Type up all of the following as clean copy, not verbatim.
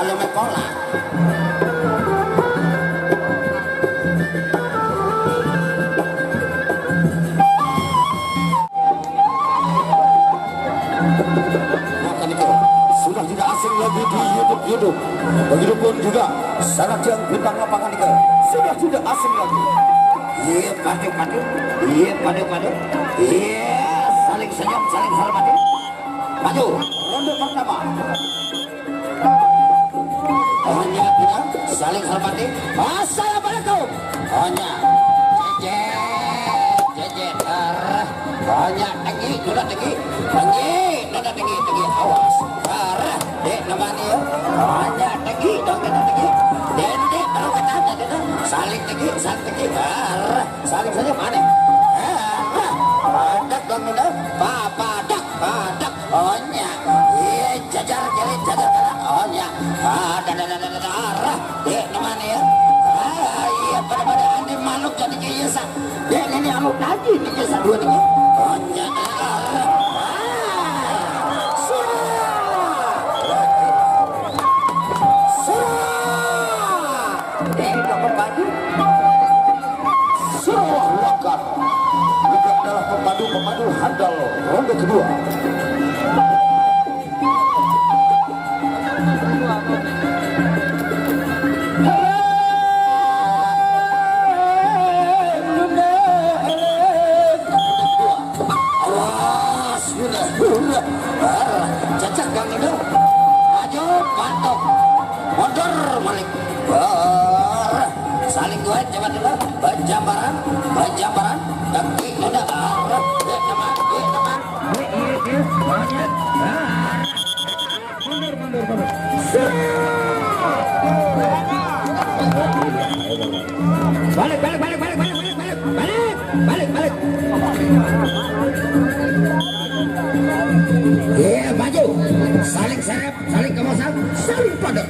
kalau mekola. Maka itu sudah tidak asing lagi di YouTube. Begitupun juga Salatiang bintang lapangan itu sudah tidak asing lagi. Iya padu. Iya padu. Iya saling senyum, saling hormati. Maju, ronde pertama. Hanya kita saling hormati. Assalamualaikum. Hanya jejet. Hanya tinggi, nada tinggi. Awas. Dek namanya. Hanya tinggi, tinggi. Dek baru katanya kita saling tinggi. Saling saja mana? Padak dong udah. Padak. Hanya. Jajar kanan. Hanya. Dek namanya. Iya pada aneh makhluk jadi kiasan. Dek ini aluk lagi nih kiasan dua tinggi. Hanya. Pemadu handal ronde kedua. Awas, cacak bang itu. Maju, pantok, mundur, balik. Saling duet, coba dulu. Penjambaran. Kaki udah arah. Balik. Iya maju, saling serep, saling kemasang, saling padat.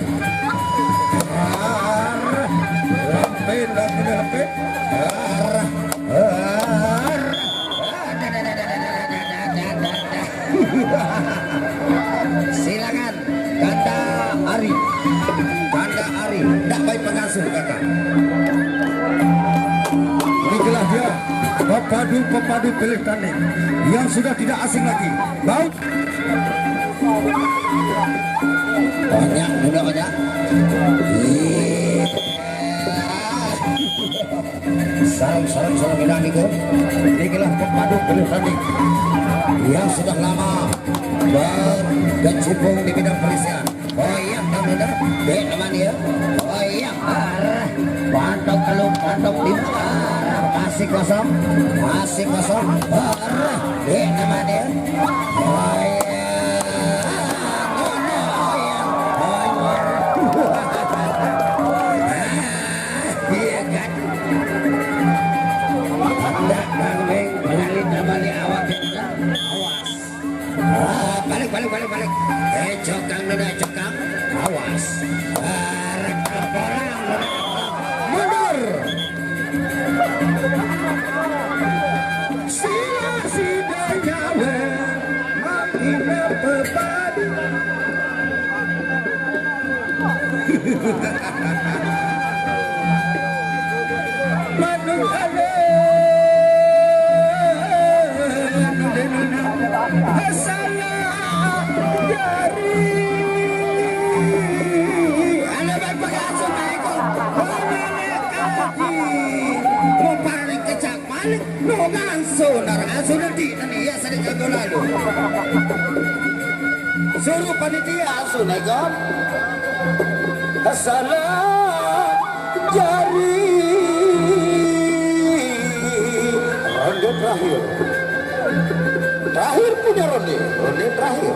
Lampe. Silakan Ganda Ari, tidak baik pengasuh kakak. Inilah dia pepadu pilih tanding yang sudah tidak asing lagi. Baut banyak. Sarang bilang itu. Inilah pepadu pilih tanding yang sudah lama berkecimpung di bidang polisian. Oh iya, benar. Dek namanya. Oh iya, pantok di masih kosong. Dek namanya. Oh iya. Iya kan. Hendak bang menyalin namanya awak. Awas. Balik. Cokang. Awas. Mundur. Sia-sia menghina pepadu. Suruh panitia asuh nego salah jari ronde terakhir punya ronde terakhir.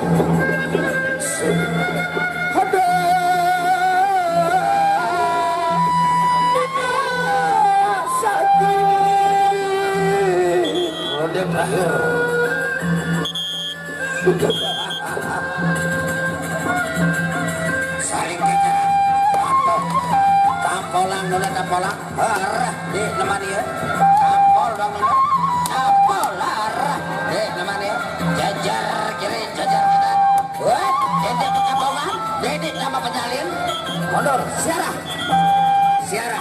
Ada sakit ronde terakhir. Saling kejar tampolang arah di namanya tampol dong tampol arah di namanya jajar kiri jajar kanan dedek tampolan dedek nama penyalin Mondor, siara. Siara.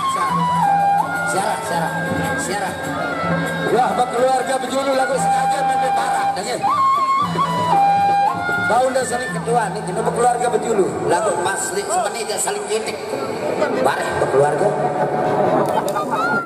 Wah, keluarga penjuru lagu sengaja main parah, dengar. Bau udah saling kedua nih, kenapa keluarga penjuru lagu masli sebenarnya saling jetik. Parah keluarga.